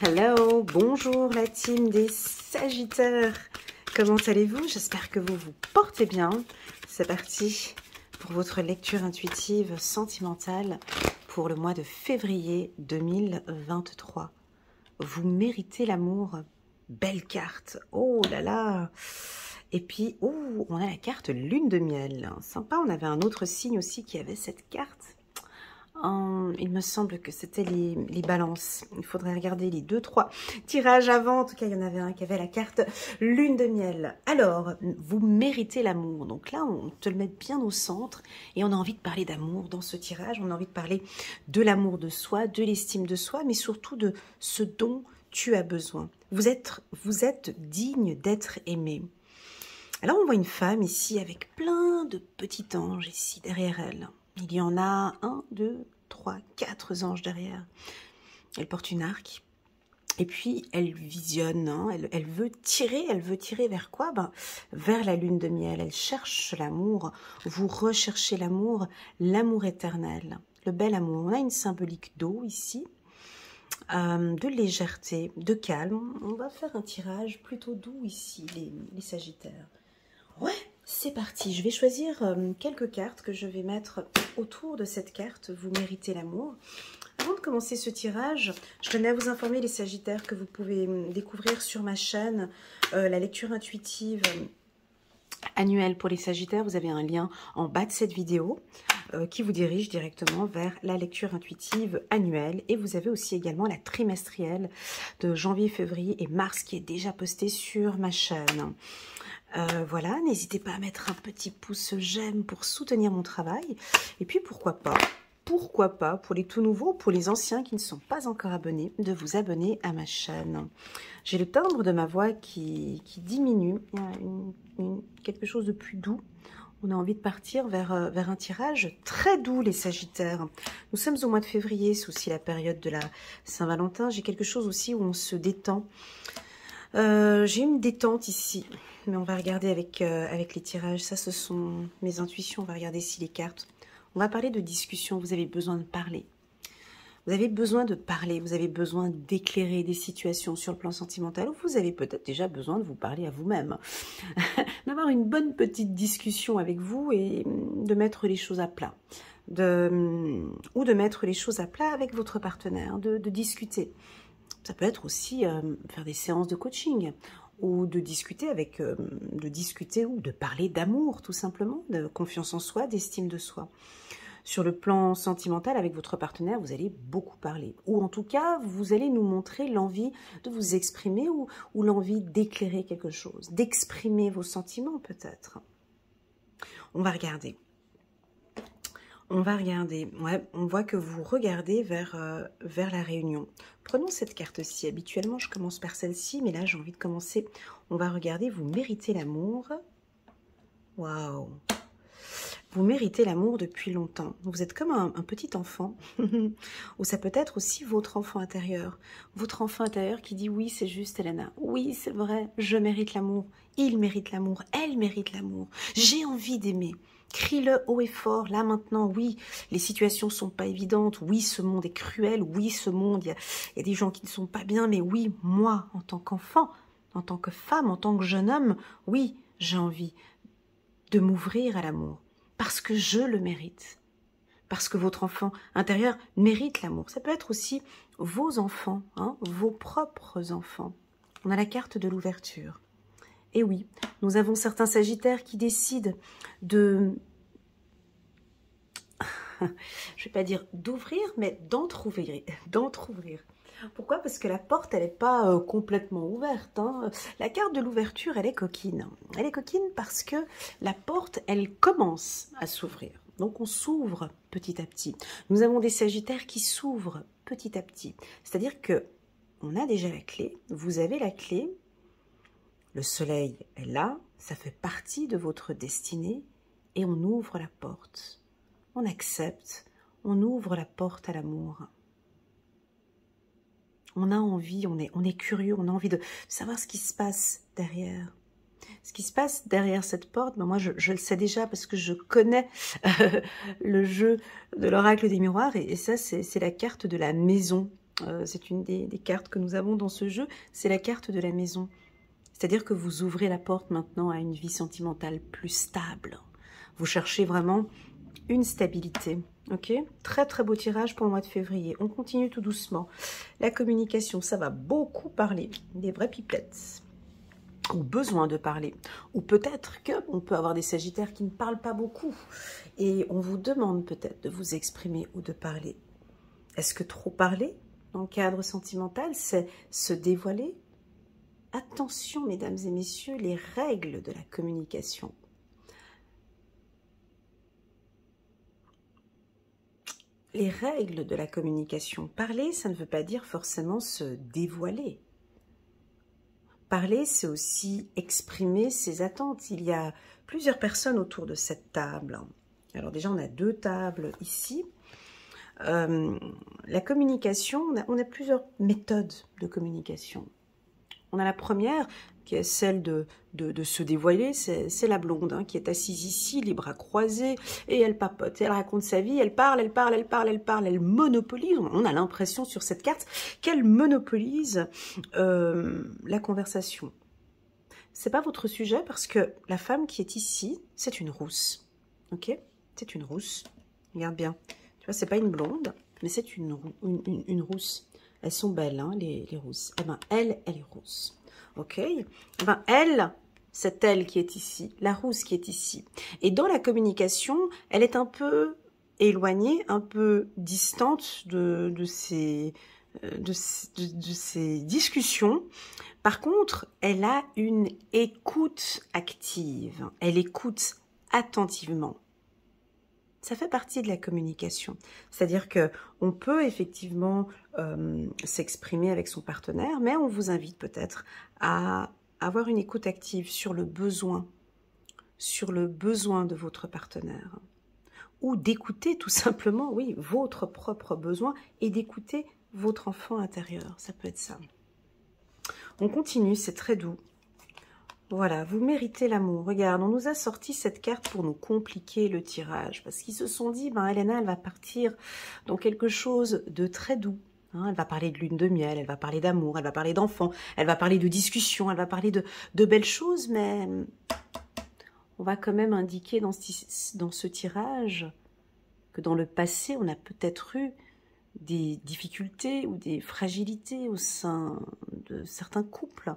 Hello, bonjour la team des Sagittaires. Comment allez-vous? J'espère que vous vous portez bien. C'est parti pour votre lecture intuitive sentimentale pour le mois de février 2023. Vous méritez l'amour. Belle carte. Oh là là. Et puis, oh, on a la carte lune de miel. Sympa, on avait un autre signe aussi qui avait cette carte. Il me semble que c'était les balances. Il faudrait regarder les 2-3 tirages avant. En tout cas, il y en avait un qui avait la carte lune de miel. Alors, vous méritez l'amour. Donc là, on te le met bien au centre. Et on a envie de parler d'amour dans ce tirage. On a envie de parler de l'amour de soi, de l'estime de soi, mais surtout de ce dont tu as besoin. Vous êtes digne d'être aimé. Alors, on voit une femme ici avec plein de petits anges ici derrière elle. Il y en a 1, 2, 3, 4 anges derrière. Elle porte une arc. Et puis, elle visionne. Hein, elle veut tirer vers quoi? Vers la lune de miel. Elle cherche l'amour. Vous recherchez l'amour éternel. Le bel amour. On a une symbolique d'eau ici. De légèreté, de calme. On va faire un tirage plutôt doux ici, les Sagittaires. Ouais, c'est parti. Je vais choisir quelques cartes que je vais mettre autour de cette carte. Vous méritez l'amour. Avant de commencer ce tirage, je tenais à vous informer, les Sagittaires, que vous pouvez découvrir sur ma chaîne la lecture intuitive annuelle pour les Sagittaires. Vous avez un lien en bas de cette vidéo qui vous dirige directement vers la lecture intuitive annuelle. Et vous avez aussi également la trimestrielle de janvier, février et mars qui est déjà postée sur ma chaîne. Voilà, n'hésitez pas à mettre un petit pouce j'aime pour soutenir mon travail. Et puis pourquoi pas, pour les tout nouveaux, pour les anciens qui ne sont pas encore abonnés, de vous abonner à ma chaîne. J'ai le timbre de ma voix qui diminue, il y a quelque chose de plus doux. On a envie de partir vers un tirage très doux, les Sagittaires. Nous sommes au mois de février, c'est aussi la période de la Saint-Valentin. J'ai quelque chose aussi où on se détend. J'ai une détente ici, mais on va regarder avec les tirages. Ça, ce sont mes intuitions. On va regarder ici les cartes. On va parler de discussion. Vous avez besoin de parler. Vous avez besoin de parler. Vous avez besoin d'éclairer des situations sur le plan sentimental. Ou vous avez peut-être déjà besoin de vous parler à vous-même. D'avoir une bonne petite discussion avec vous et de mettre les choses à plat. Ou de mettre les choses à plat avec votre partenaire. De discuter. Ça peut être aussi faire des séances de coaching ou de discuter ou de parler d'amour tout simplement, de confiance en soi, d'estime de soi. Sur le plan sentimental, avec votre partenaire, vous allez beaucoup parler. Ou en tout cas, vous allez nous montrer l'envie de vous exprimer ou l'envie d'éclairer quelque chose, d'exprimer vos sentiments peut-être. On va regarder. Ouais, on voit que vous regardez vers la réunion. Prenons cette carte-ci. Habituellement, je commence par celle-ci, mais là, j'ai envie de commencer. On va regarder, vous méritez l'amour. Waouh! Vous méritez l'amour depuis longtemps. Vous êtes comme un petit enfant. Ou ça peut être aussi votre enfant intérieur. Votre enfant intérieur qui dit, oui, c'est juste, Elena. Oui, c'est vrai, je mérite l'amour. Il mérite l'amour. Elle mérite l'amour. J'ai envie d'aimer. Crie-le haut et fort, là maintenant, oui, les situations sont pas évidentes, oui, ce monde est cruel, oui, ce monde, il y a des gens qui ne sont pas bien, mais oui, moi, en tant qu'enfant, en tant que femme, en tant que jeune homme, oui, j'ai envie de m'ouvrir à l'amour, parce que je le mérite, parce que votre enfant intérieur mérite l'amour. Ça peut être aussi vos enfants, hein, vos propres enfants. On a la carte de l'ouverture. Et oui, nous avons certains Sagittaires qui décident de, je ne vais pas dire d'ouvrir, mais d'entrouvrir. Pourquoi? Parce que la porte, elle n'est pas complètement ouverte. Hein. La carte de l'ouverture, elle est coquine. Elle est coquine parce que la porte, elle commence à s'ouvrir. Donc on s'ouvre petit à petit. Nous avons des Sagittaires qui s'ouvrent petit à petit. C'est-à-dire que on a déjà la clé, vous avez la clé. Le soleil est là, ça fait partie de votre destinée et on ouvre la porte. On accepte, on ouvre la porte à l'amour. On a envie, on est curieux, on a envie de savoir ce qui se passe derrière. Ce qui se passe derrière cette porte, moi je le sais déjà parce que je connais le jeu de l'oracle des miroirs et ça c'est la carte de la maison. c'est une des cartes que nous avons dans ce jeu, c'est la carte de la maison. C'est-à-dire que vous ouvrez la porte maintenant à une vie sentimentale plus stable. Vous cherchez vraiment une stabilité. Ok, très très beau tirage pour le mois de février. On continue tout doucement. La communication, ça va beaucoup parler. Des vraies pipelettes. Ou besoin de parler. Ou peut-être qu'on peut avoir des sagittaires qui ne parlent pas beaucoup. Et on vous demande peut-être de vous exprimer ou de parler. Est-ce que trop parler dans le cadre sentimental, c'est se dévoiler? Attention, mesdames et messieurs, les règles de la communication. Les règles de la communication. Parler, ça ne veut pas dire forcément se dévoiler. Parler, c'est aussi exprimer ses attentes. Il y a plusieurs personnes autour de cette table. Alors déjà, on a 2 tables ici. La communication, on a plusieurs méthodes de communication. On a la première, qui est celle de se dévoiler, c'est la blonde, hein, qui est assise ici, les bras croisés, et elle papote, elle raconte sa vie, elle parle, elle monopolise. On a l'impression sur cette carte qu'elle monopolise la conversation. C'est pas votre sujet parce que la femme qui est ici, c'est une rousse, ok? C'est une rousse, regarde bien. Tu vois, c'est pas une blonde, mais c'est une rousse. Elles sont belles, hein, les rousses. Eh ben, elle est rousse. Ok? Eh ben, c'est elle qui est ici, la rousse qui est ici. Et dans la communication, elle est un peu éloignée, un peu distante de ces discussions. Par contre, elle a une écoute active. Elle écoute attentivement. Ça fait partie de la communication. C'est-à-dire qu'on peut effectivement s'exprimer avec son partenaire, mais on vous invite peut-être à avoir une écoute active sur le besoin de votre partenaire. Ou d'écouter tout simplement, oui, votre propre besoin et d'écouter votre enfant intérieur. Ça peut être ça. On continue, c'est très doux. Voilà, vous méritez l'amour. Regarde, on nous a sorti cette carte pour nous compliquer le tirage. Parce qu'ils se sont dit, ben Elena, elle va partir dans quelque chose de très doux. Hein, elle va parler de lune de miel, elle va parler d'amour, elle va parler d'enfants, elle va parler de discussion, elle va parler de belles choses. Mais on va quand même indiquer dans ce tirage que dans le passé, on a peut-être eu des difficultés ou des fragilités au sein de certains couples.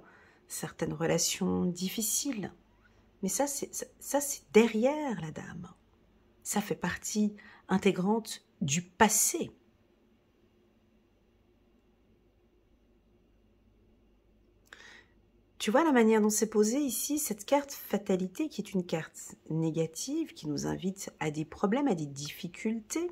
Certaines relations difficiles. Mais ça, c'est derrière la dame. Ça fait partie intégrante du passé. Tu vois la manière dont c'est posé ici, cette carte fatalité qui est une carte négative, qui nous invite à des problèmes, à des difficultés.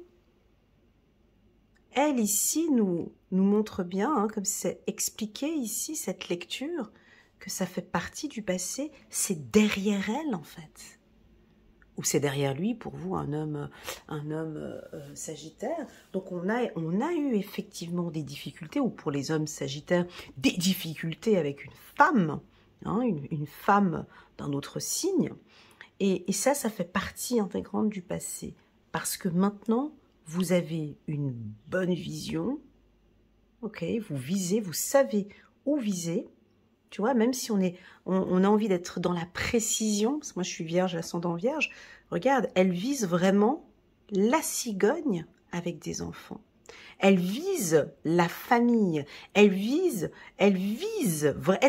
Elle ici nous montre bien, hein, comme c'est expliqué ici, cette lecture, que ça fait partie du passé, c'est derrière elle en fait. Ou c'est derrière lui pour vous, un homme sagittaire. Donc on a eu effectivement des difficultés, ou pour les hommes sagittaires, des difficultés avec une femme, hein, une femme d'un autre signe. Et ça fait partie intégrante du passé. Parce que maintenant, vous avez une bonne vision, ok, vous visez, vous savez où viser. Tu vois, même si on a envie d'être dans la précision, parce que moi je suis vierge, ascendant vierge, regarde, elle vise vraiment la cigogne avec des enfants. Elle vise la famille, elle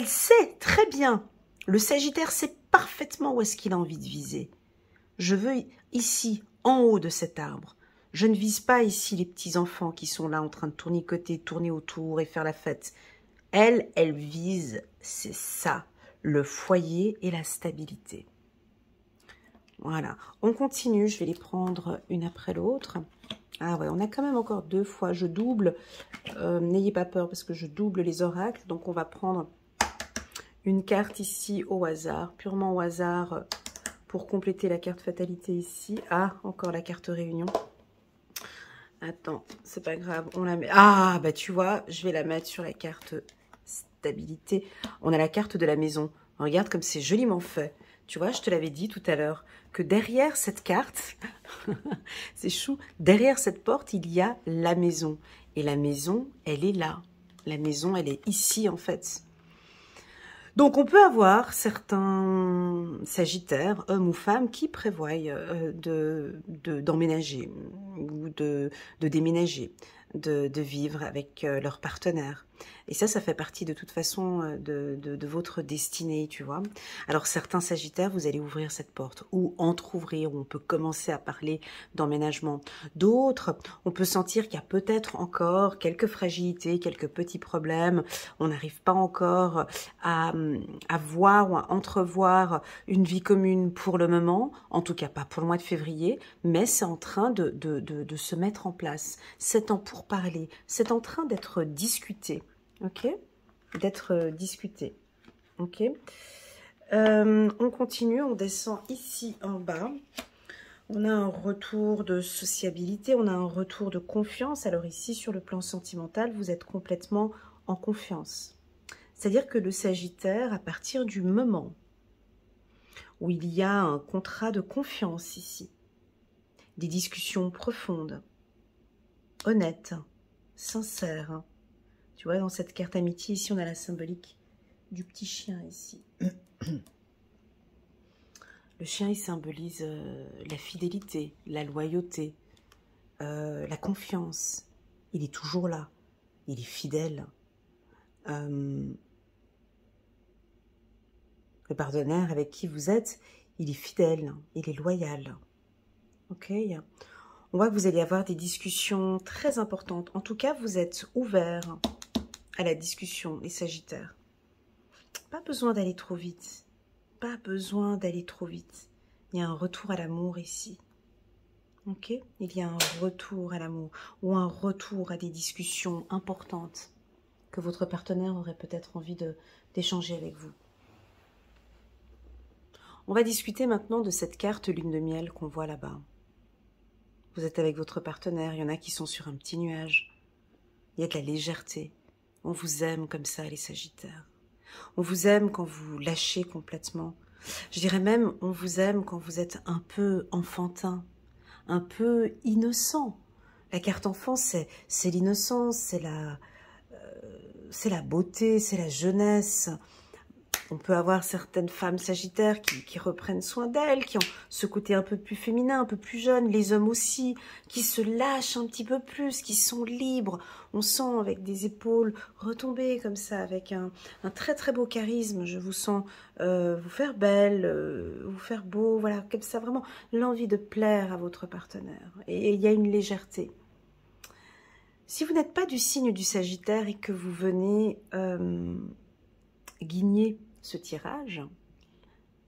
sait très bien, le Sagittaire sait parfaitement où est-ce qu'il a envie de viser. Je veux ici, en haut de cet arbre, je ne vise pas ici les petits-enfants qui sont là en train de tournicoter, tourner autour et faire la fête. Elle vise, c'est ça, le foyer et la stabilité. Voilà, on continue, je vais les prendre une après l'autre. Ah ouais, on a quand même encore 2 fois, je double, n'ayez pas peur parce que je double les oracles. Donc on va prendre une carte ici au hasard, purement au hasard, pour compléter la carte fatalité ici. Ah, encore la carte réunion. Attends, c'est pas grave, on la met... Ah, bah tu vois, je vais la mettre sur la carte stabilité. On a la carte de la maison. Regarde comme c'est joliment fait. Tu vois, je te l'avais dit tout à l'heure, que derrière cette carte, c'est chou, derrière cette porte, il y a la maison. Et la maison, elle est là. La maison, elle est ici, en fait. Donc, on peut avoir certains sagittaires, hommes ou femmes, qui prévoient d'emménager ou de déménager, de vivre avec leur partenaire. Et ça fait partie de toute façon de votre destinée, tu vois. Alors, certains sagittaires, vous allez ouvrir cette porte ou entrouvrir, ou on peut commencer à parler d'emménagement. D'autres, on peut sentir qu'il y a peut-être encore quelques fragilités, quelques petits problèmes. On n'arrive pas encore à voir ou à entrevoir une vie commune pour le moment, en tout cas pas pour le mois de février, mais c'est en train de se mettre en place. C'est en pourparler, c'est en train d'être discuté. Ok, d'être discuté. Ok, on continue, on descend ici en bas. On a un retour de sociabilité, on a un retour de confiance. Alors ici, sur le plan sentimental, vous êtes complètement en confiance. C'est-à-dire que le Sagittaire, à partir du moment où il y a un contrat de confiance ici, des discussions profondes, honnêtes, sincères, tu vois, dans cette carte amitié, ici, on a la symbolique du petit chien, ici. Le chien, il symbolise la fidélité, la loyauté, la confiance. Il est toujours là. Il est fidèle. Le partenaire avec qui vous êtes, il est fidèle, il est loyal. Ok ? On voit que vous allez avoir des discussions très importantes. En tout cas, vous êtes ouvert à la discussion, les Sagittaires. Pas besoin d'aller trop vite. Pas besoin d'aller trop vite. Il y a un retour à l'amour ici. Ok ? Il y a un retour à l'amour ou un retour à des discussions importantes que votre partenaire aurait peut-être envie d'échanger avec vous. On va discuter maintenant de cette carte lune de miel qu'on voit là-bas. Vous êtes avec votre partenaire, il y en a qui sont sur un petit nuage. Il y a de la légèreté. On vous aime comme ça, les Sagittaires. On vous aime quand vous lâchez complètement. Je dirais même, on vous aime quand vous êtes un peu enfantin, un peu innocent. La carte enfant, c'est l'innocence, c'est la beauté, c'est la jeunesse. On peut avoir certaines femmes sagittaires qui reprennent soin d'elles, qui ont ce côté un peu plus féminin, un peu plus jeune, les hommes aussi, qui se lâchent un petit peu plus, qui sont libres. On sent avec des épaules retombées comme ça, avec un très très beau charisme. Je vous sens vous faire belle, vous faire beau, voilà, comme ça, vraiment l'envie de plaire à votre partenaire. Et il y a une légèreté. Si vous n'êtes pas du signe du Sagittaire et que vous venez guigner ce tirage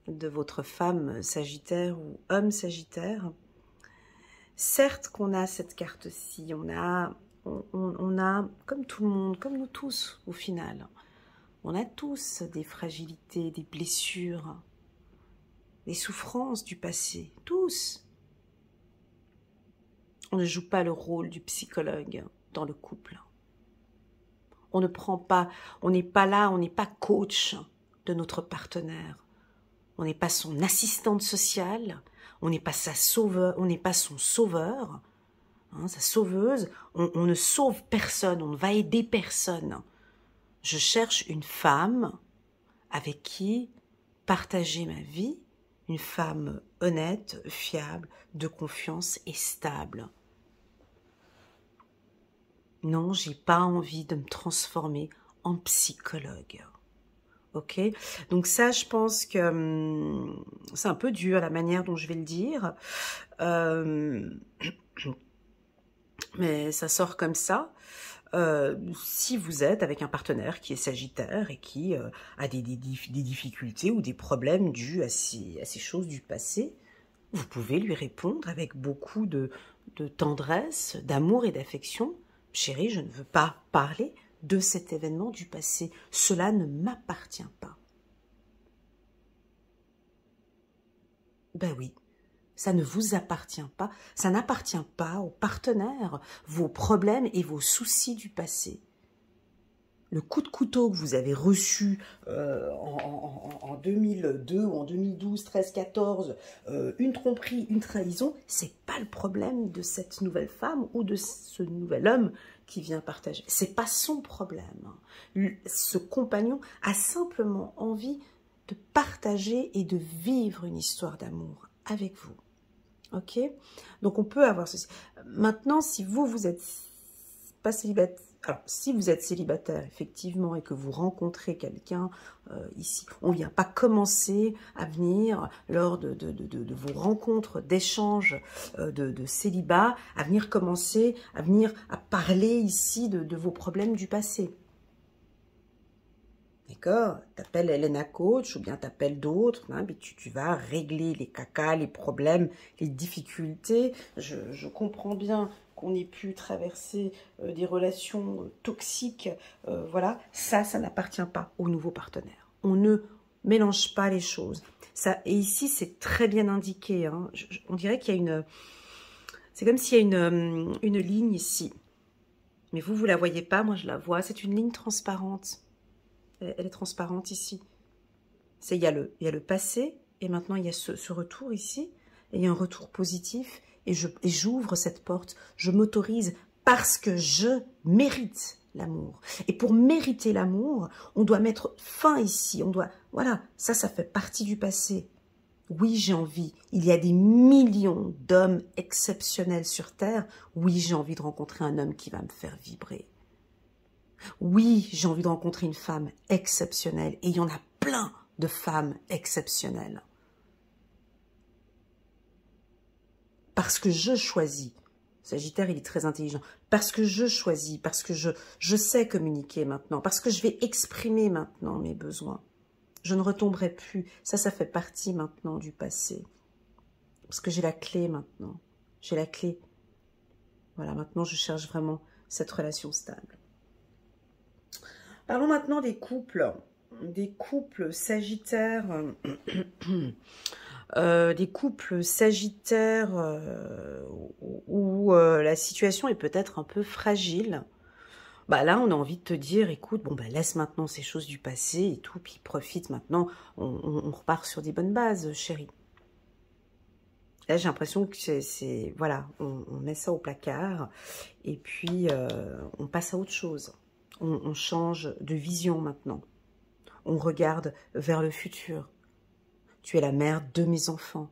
de votre femme Sagittaire ou homme Sagittaire, certes qu'on a cette carte-ci, on a, comme tout le monde, comme nous tous au final, on a tous des fragilités, des blessures, des souffrances du passé, tous. On ne joue pas le rôle du psychologue dans le couple. On ne prend pas, on n'est pas là, on n'est pas coach de notre partenaire. On n'est pas son assistante sociale, on n'est pas sa sauveur, on n'est pas son sauveur, hein, sa sauveuse. On ne sauve personne, on ne va aider personne. Je cherche une femme avec qui partager ma vie, une femme honnête, fiable, de confiance et stable. Non, j'ai pas envie de me transformer en psychologue. Ok, donc ça, je pense que c'est un peu dur la manière dont je vais le dire, mais ça sort comme ça. Si vous êtes avec un partenaire qui est Sagittaire et qui a des difficultés ou des problèmes dus à ces choses du passé, vous pouvez lui répondre avec beaucoup de tendresse, d'amour et d'affection. Chérie, je ne veux pas parler de cet événement du passé. Cela ne m'appartient pas. Ben oui, ça ne vous appartient pas. Ça n'appartient pas au partenaire, vos problèmes et vos soucis du passé. le coup de couteau que vous avez reçu en 2002 ou en 2012, 13, 14, une tromperie, une trahison, c'est pas le problème de cette nouvelle femme ou de ce nouvel homme qui vient partager. C'est pas son problème. Ce compagnon a simplement envie de partager et de vivre une histoire d'amour avec vous. Ok? Donc on peut avoir ceci. Maintenant, si vous êtes pas célibataire, alors si vous êtes célibataire effectivement et que vous rencontrez quelqu'un ici, on ne vient pas commencer à venir lors de vos rencontres d'échanges de célibat, à venir commencer à parler ici de vos problèmes du passé. D'accord? T'appelles Elena Coach ou bien t'appelles d'autres, hein, mais tu vas régler les cacas, les problèmes, les difficultés. Je comprends bien qu'on ait pu traverser des relations toxiques. Voilà, ça n'appartient pas aux nouveaux partenaires. On ne mélange pas les choses. Ça, et ici, c'est très bien indiqué. Hein. On dirait qu'il y a une... C'est comme s'il y a une ligne ici. Mais vous la voyez pas, moi je la vois. C'est une ligne transparente. Elle est transparente ici. Il y a le passé, et maintenant il y a ce retour ici, et il y a un retour positif, et j'ouvre cette porte, je m'autorise parce que je mérite l'amour. Et pour mériter l'amour, on doit mettre fin ici, voilà, ça fait partie du passé. Oui, j'ai envie, il y a des millions d'hommes exceptionnels sur Terre, oui, j'ai envie de rencontrer un homme qui va me faire vibrer. Oui, j'ai envie de rencontrer une femme exceptionnelle. Et il y en a plein de femmes exceptionnelles. Parce que je choisis. Sagittaire, il est très intelligent. Parce que je choisis, parce que je sais communiquer maintenant, parce que je vais exprimer maintenant mes besoins. Je ne retomberai plus. Ça fait partie maintenant du passé. Parce que j'ai la clé maintenant. J'ai la clé. Voilà, maintenant je cherche vraiment cette relation stable. Parlons maintenant des couples sagittaires, où la situation est peut-être un peu fragile. Bah là, on a envie de te dire, écoute, bon bah laisse maintenant ces choses du passé et tout, puis profite maintenant, on repart sur des bonnes bases, chérie. Là, j'ai l'impression que c'est voilà, on met ça au placard et puis on passe à autre chose. On change de vision maintenant. On regarde vers le futur. Tu es la mère de mes enfants.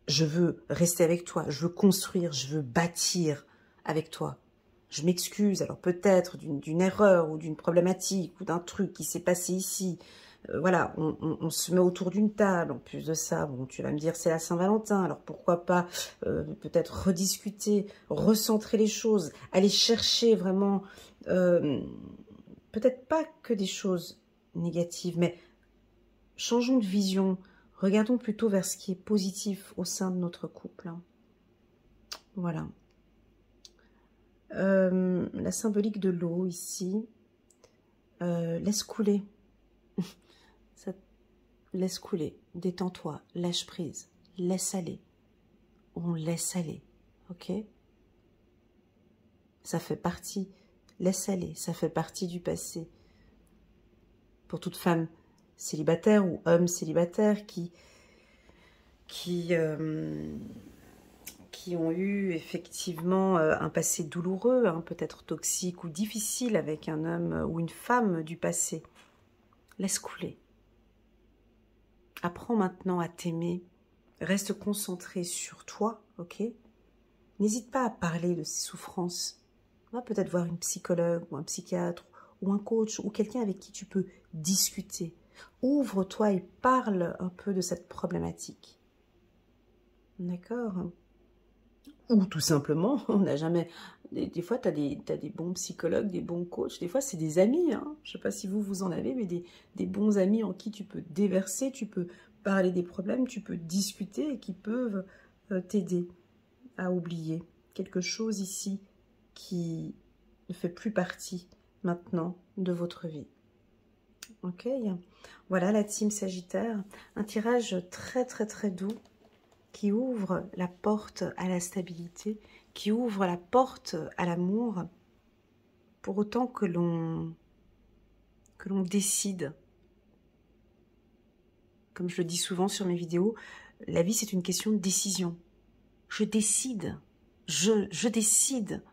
Je veux rester avec toi. Je veux construire. Je veux bâtir avec toi. Je m'excuse, alors peut-être d'une erreur ou d'une problématique ou d'un truc qui s'est passé ici. Voilà, on se met autour d'une table. En plus de ça, bon, tu vas me dire c'est la Saint-Valentin, alors pourquoi pas peut-être rediscuter, recentrer les choses, aller chercher vraiment, peut-être pas que des choses négatives, mais changeons de vision, regardons plutôt vers ce qui est positif au sein de notre couple. Voilà. La symbolique de l'eau ici, laisse couler. Ça, laisse couler, détends-toi, lâche prise, laisse aller. On laisse aller, ok? Ça fait partie, laisse aller, ça fait partie du passé. Pour toute femme célibataire ou homme célibataire qui ont eu effectivement un passé douloureux, hein, peut-être toxique ou difficile avec un homme ou une femme du passé. Laisse couler. Apprends maintenant à t'aimer. Reste concentré sur toi, ok? N'hésite pas à parler de ces souffrances. Va peut-être voir une psychologue ou un psychiatre ou un coach ou quelqu'un avec qui tu peux discuter. Ouvre-toi et parle un peu de cette problématique. D'accord? Ou tout simplement, on n'a jamais... Des fois, tu as des bons psychologues, des bons coachs. Des fois, c'est des amis. Hein. Je ne sais pas si vous en avez, mais des bons amis en qui tu peux déverser, tu peux parler des problèmes, tu peux discuter et qui peuvent t'aider à oublier quelque chose ici qui ne fait plus partie maintenant de votre vie. Ok? Voilà la team Sagittaire. Un tirage très très très doux qui ouvre la porte à la stabilité, qui ouvre la porte à l'amour. pour autant que l'on décide. Comme je le dis souvent sur mes vidéos, la vie c'est une question de décision. Je décide, je décide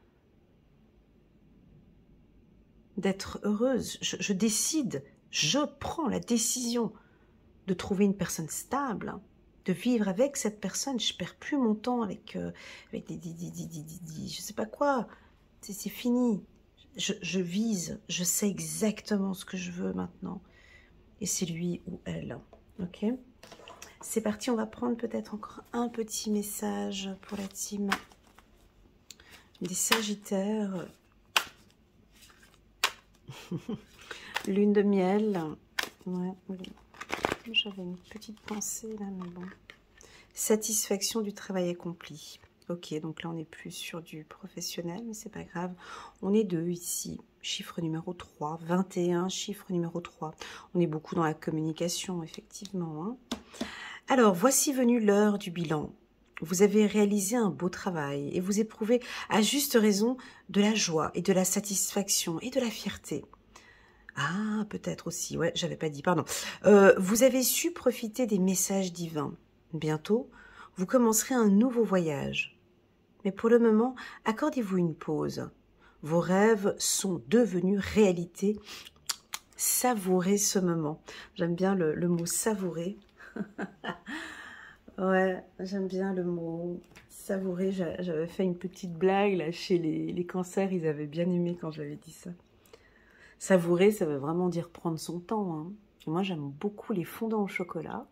d'être heureuse, je décide, je prends la décision de trouver une personne stable, de vivre avec cette personne. Je perds plus mon temps avec je sais pas quoi, c'est fini. Je vise, je sais exactement ce que je veux maintenant. Et c'est lui ou elle, ok? C'est parti, on va prendre peut-être encore un petit message pour la team des Sagittaires. Lune de miel. Ouais, j'avais une petite pensée là, mais bon. Satisfaction du travail accompli. Ok, donc là on n'est plus sur du professionnel, mais c'est pas grave. On est deux ici. Chiffre numéro 3, 21, chiffre numéro 3. On est beaucoup dans la communication, effectivement. Hein. Alors, voici venue l'heure du bilan. Vous avez réalisé un beau travail et vous éprouvez à juste raison de la joie et de la satisfaction et de la fierté. Ah, peut-être aussi, ouais, j'avais pas dit, pardon. Vous avez su profiter des messages divins. Bientôt, vous commencerez un nouveau voyage. Mais pour le moment, accordez-vous une pause. Vos rêves sont devenus réalité. Savourez ce moment. J'aime bien le mot savourer. Ouais, j'aime bien le mot savourer. J'avais fait une petite blague là chez les cancers, ils avaient bien aimé quand j'avais dit ça. Savourer, ça veut vraiment dire prendre son temps. Hein. Et moi, j'aime beaucoup les fondants au chocolat.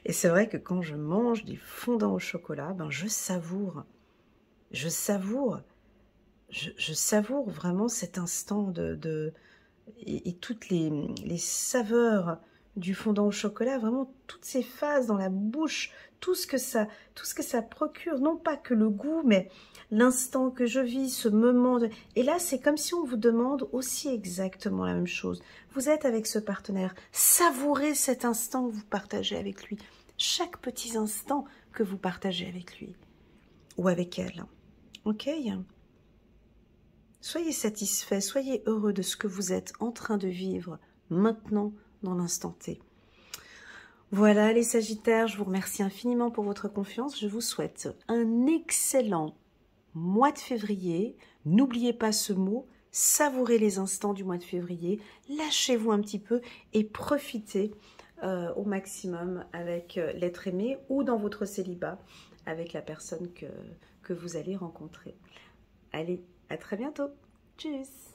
Et c'est vrai que quand je mange des fondants au chocolat, ben je savoure. Je savoure. Je savoure vraiment cet instant et toutes les saveurs du fondant au chocolat, vraiment toutes ces phases dans la bouche, tout ce que ça procure, non pas que le goût, mais l'instant que je vis, ce moment. Et là, c'est comme si on vous demande aussi exactement la même chose. Vous êtes avec ce partenaire, savourez cet instant que vous partagez avec lui, chaque petit instant que vous partagez avec lui ou avec elle. Ok ? Soyez satisfait, soyez heureux de ce que vous êtes en train de vivre maintenant dans l'instant T. Voilà les Sagittaires, je vous remercie infiniment pour votre confiance. Je vous souhaite un excellent mois de février. N'oubliez pas ce mot, savourez les instants du mois de février. Lâchez-vous un petit peu et profitez au maximum avec l'être aimé ou dans votre célibat avec la personne que vous allez rencontrer. Allez, à très bientôt. Tchuss.